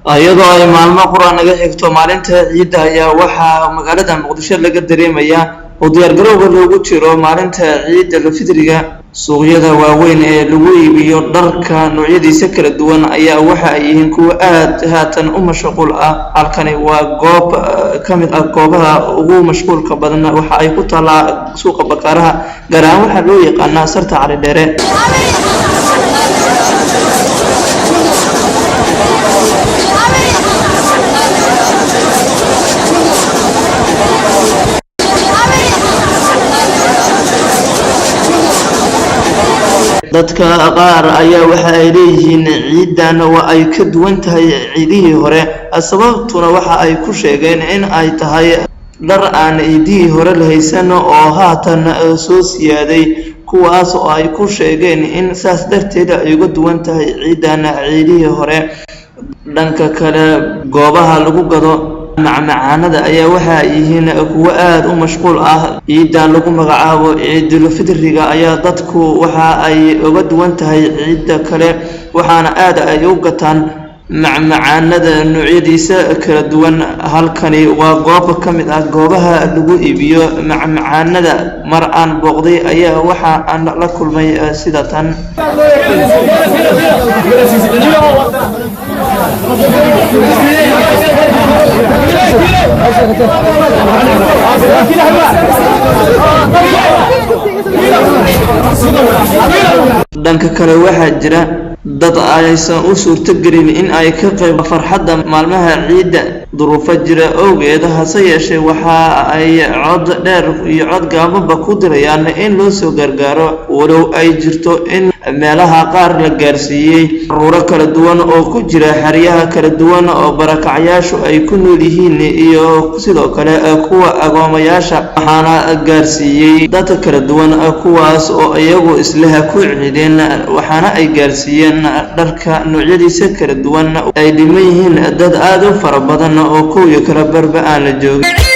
ayadoo ay maalmo quraan naga xigto maalinta ciidda ayaa waxaa magaalada Muqdisho laga dareemayaa oo diyaargarowga loogu jiro maalinta ciidda fidriga. suuqyada waaweyn ee lagu iibiyo dharka noocyadiisa kala duwan ayaa waxa ay yihiin kuwa aad haatan u mashquul ah. halkani waa goob ka mid ah goobaha ugu mashquulka badan waxa ay ku taalaa suuqa Bakaaraha, gaar ahaan waxa loo yaqaan Sarta Cali Dheere. dadka qaar ayaa waxa ay leeyihiin ciidan waa ay ka duwan tahay ciidihii hore, sababtuna waxa ay ku sheegeen in ay tahay dhar aan ciidihii hore la haysan oo haatan soo siyaaday, kuwaas oo ay ku sheegeen in saas darteed ay uga duwan tahay ciidan ciidihii hore. dhanka kale goobaha lagu gado macmacaanada ayaa waxa ay yihiin kuwa aad u mashquul ah. ciidan lagu magacaabo Ciidul Fidriga ayaa dadku waxa ay uga duwan tahay ciida kale, waxaana aad ay u gataan macmacaanada noocyadiisa kala duwan. halkani waa goob ka mid ah goobaha lagu iibiyo macmacaanada. mar aan booqday ayaa waxa aan la kulmay sida tan. dhanka kale waxaa jira dad aysan u suurtagelin in ay ka qayb farxadda maalmaha ciidda duruufo jira awgeed, hase yeeshee waxa ay cod dheer iyo cod gaabanba ku dirayaan in loo soo gargaaro, walow ay jirto in meelaha qaar la gaarsiiyey caruuro kala duwan oo ku jira xeryaha kala duwan oo barakacayaashu ay ku nool yihiin iyo sidoo kale kuwa agoomayaasha, waxaana gaarsiiyey dad kala duwan kuwaas oo iyagu islaha ku ciideen, waxaana ay gaarsiiyeen dharka noocyadiisa kala duwan ay dhiman yihiin dad aad u fara badan oo kooyo kala barba aan la joogin.